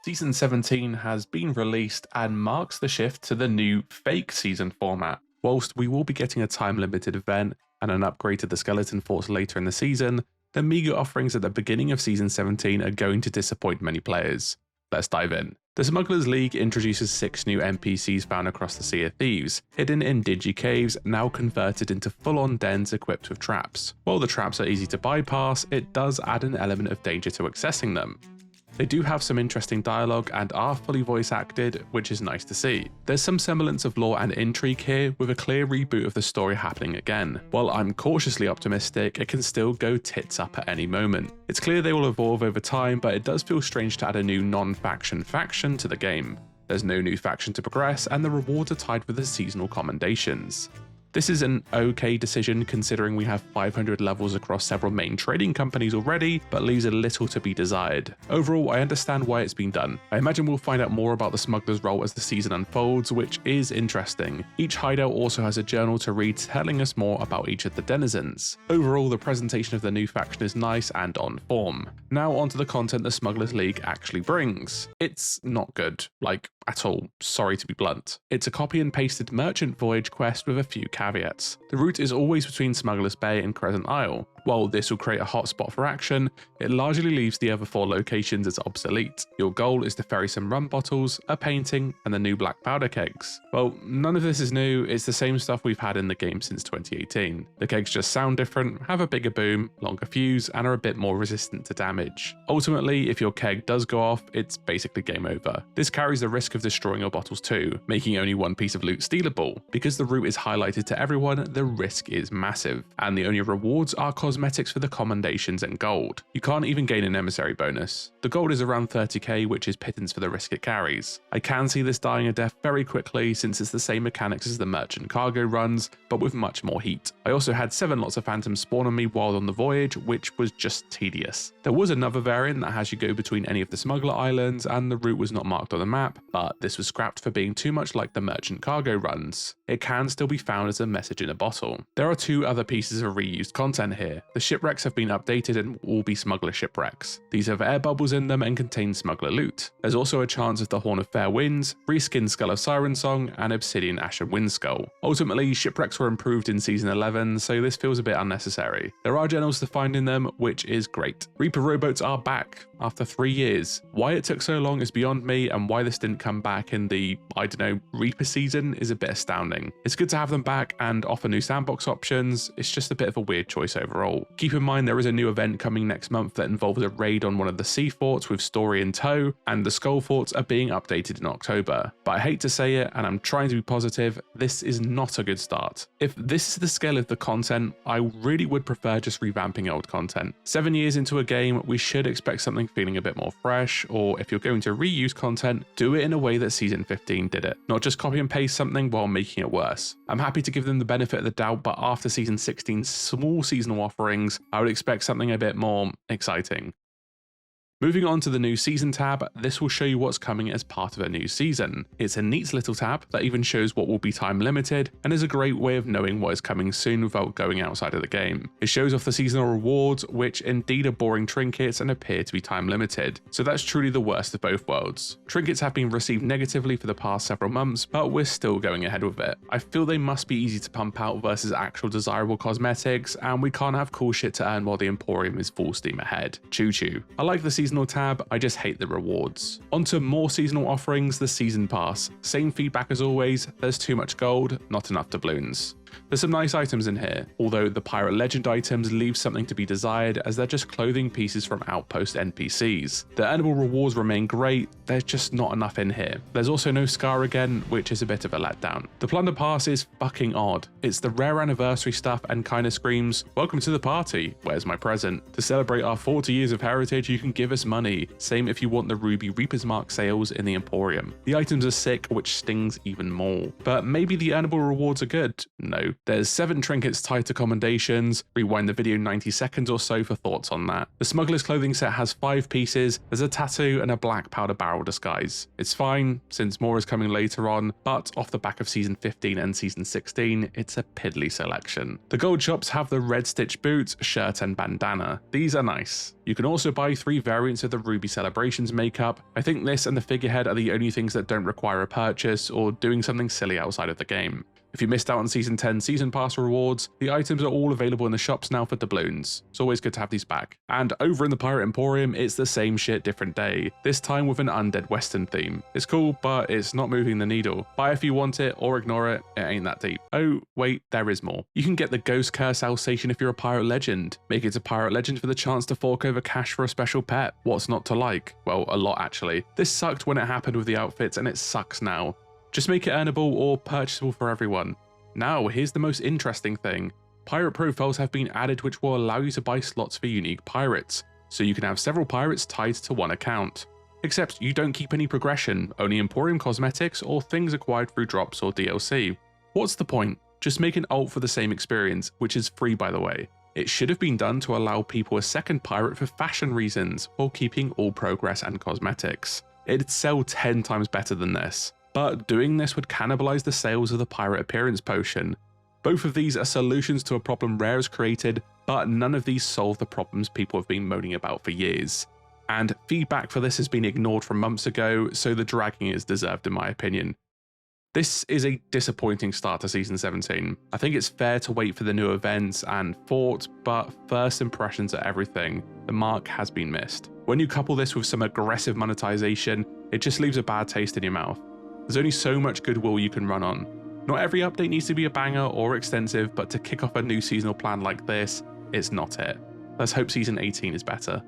Season 17 has been released and marks the shift to the new fake season format. Whilst we will be getting a time-limited event and an upgrade to the Skeleton Force later in the season, the meager offerings at the beginning of Season 17 are going to disappoint many players. Let's dive in. The Smugglers League introduces 6 new NPCs found across the Sea of Thieves, hidden in dingy caves now converted into full-on dens equipped with traps. While the traps are easy to bypass, it does add an element of danger to accessing them. They do have some interesting dialogue and are fully voice acted, which is nice to see. There's some semblance of lore and intrigue here, with a clear reboot of the story happening again. While I'm cautiously optimistic, it can still go tits up at any moment. It's clear they will evolve over time, but it does feel strange to add a new non-faction faction to the game. There's no new faction to progress, and the rewards are tied with the seasonal commendations. This is an okay decision considering we have 500 levels across several main trading companies already, but leaves a little to be desired. Overall, I understand why it's been done. I imagine we'll find out more about the smuggler's role as the season unfolds, which is interesting. Each hideout also has a journal to read telling us more about each of the denizens. Overall, the presentation of the new faction is nice and on form. Now onto the content the Smugglers League actually brings. It's not good, like at all, sorry to be blunt. It's a copy and pasted merchant voyage quest with a few caveats. The route is always between Smugglers Bay and Crescent Isle. While this will create a hotspot for action, it largely leaves the other 4 locations as obsolete. Your goal is to ferry some rum bottles, a painting, and the new black powder kegs. Well, none of this is new, it's the same stuff we've had in the game since 2018. The kegs just sound different, have a bigger boom, longer fuse, and are a bit more resistant to damage. Ultimately, if your keg does go off, it's basically game over. This carries the risk of destroying your bottles too, making only one piece of loot stealable. Because the route is highlighted to everyone, the risk is massive, and the only rewards are cosmetics for the commendations and gold. You can't even gain an emissary bonus. The gold is around 30k, which is pittance for the risk it carries. I can see this dying a death very quickly since it's the same mechanics as the merchant cargo runs, but with much more heat. I also had 7 lots of phantoms spawn on me while on the voyage, which was just tedious. There was another variant that has you go between any of the smuggler islands, and the route was not marked on the map, but this was scrapped for being too much like the merchant cargo runs. It can still be found as a message in a bottle. There are 2 other pieces of reused content here. The shipwrecks have been updated and will all be smuggler shipwrecks. These have air bubbles in them and contain smuggler loot. There's also a chance of the Horn of Fair Winds, reskinned Skull of Siren Song, and Obsidian Ashen Windskull. Ultimately, shipwrecks were improved in Season 11, so this feels a bit unnecessary. There are journals to find in them, which is great. Reaper rowboats are back after 3 years. Why it took so long is beyond me, and why this didn't come back in the, I don't know, Reaper season is a bit astounding. It's good to have them back and offer new sandbox options, it's just a bit of a weird choice overall. Keep in mind there is a new event coming next month that involves a raid on one of the sea forts with story in tow, and the skull forts are being updated in October. But I hate to say it, and I'm trying to be positive, this is not a good start. If this is the scale of the content, I really would prefer just revamping old content. 7 years into a game, we should expect something feeling a bit more fresh, or if you're going to reuse content, do it in a way that Season 15 did it, not just copy and paste something while making it worse. I'm happy to give them the benefit of the doubt, but after Season 16's small seasonal offerings, I would expect something a bit more exciting. Moving on to the new season tab, this will show you what's coming as part of a new season. It's a neat little tab that even shows what will be time limited and is a great way of knowing what is coming soon without going outside of the game. It shows off the seasonal rewards, which indeed are boring trinkets and appear to be time limited, so that's truly the worst of both worlds. Trinkets have been received negatively for the past several months, but we're still going ahead with it. I feel they must be easy to pump out versus actual desirable cosmetics, and we can't have cool shit to earn while the Emporium is full steam ahead. Choo choo. I like the seasonal tab, I just hate the rewards. Onto more seasonal offerings, the season pass. Same feedback as always, there's too much gold, not enough doubloons. There's some nice items in here, although the Pirate Legend items leave something to be desired as they're just clothing pieces from outpost NPCs. The earnable rewards remain great, there's just not enough in here. There's also no Scar again, which is a bit of a letdown. The Plunder Pass is fucking odd. It's the rare anniversary stuff and kinda screams, welcome to the party, where's my present? To celebrate our 40 years of heritage, you can give us money. Same if you want the Ruby Reaper's Mark sales in the Emporium. The items are sick, which stings even more. But maybe the earnable rewards are good? No. though. There's 7 trinkets tied to commendations. Rewind the video 90 seconds or so for thoughts on that. The Smuggler's clothing set has 5 pieces. There's a tattoo and a black powder barrel disguise. It's fine, since more is coming later on, but off the back of Season 15 and Season 16, it's a piddly selection. The gold shops have the red stitch boots, shirt and bandana. These are nice. You can also buy 3 variants of the Ruby Celebrations makeup. I think this and the figurehead are the only things that don't require a purchase or doing something silly outside of the game. If you missed out on Season 10 Season Pass rewards, the items are all available in the shops now for doubloons. It's always good to have these back. And over in the Pirate Emporium, it's the same shit different day, this time with an undead western theme. It's cool, but it's not moving the needle. Buy if you want it or ignore it, it ain't that deep. Oh, wait, there is more. You can get the Ghost Curse Alsatian if you're a Pirate Legend. Make it a Pirate Legend for the chance to fork over cash for a special pet. What's not to like? Well, a lot actually. This sucked when it happened with the outfits and it sucks now. Just make it earnable or purchasable for everyone. Now, here's the most interesting thing. Pirate profiles have been added which will allow you to buy slots for unique pirates, so you can have several pirates tied to one account. Except you don't keep any progression, only Emporium cosmetics or things acquired through drops or DLC. What's the point? Just make an alt for the same experience, which is free by the way. It should have been done to allow people a second pirate for fashion reasons, while keeping all progress and cosmetics. It'd sell 10 times better than this. But doing this would cannibalize the sales of the Pirate Appearance Potion. Both of these are solutions to a problem Rare has created, but none of these solve the problems people have been moaning about for years. And feedback for this has been ignored from months ago, so the dragging is deserved in my opinion. This is a disappointing start to Season 17. I think it's fair to wait for the new events and fort, but first impressions are everything. The mark has been missed. When you couple this with some aggressive monetization, it just leaves a bad taste in your mouth. There's only so much goodwill you can run on. Not every update needs to be a banger or extensive, but to kick off a new seasonal plan like this, it's not it. Let's hope Season 18 is better.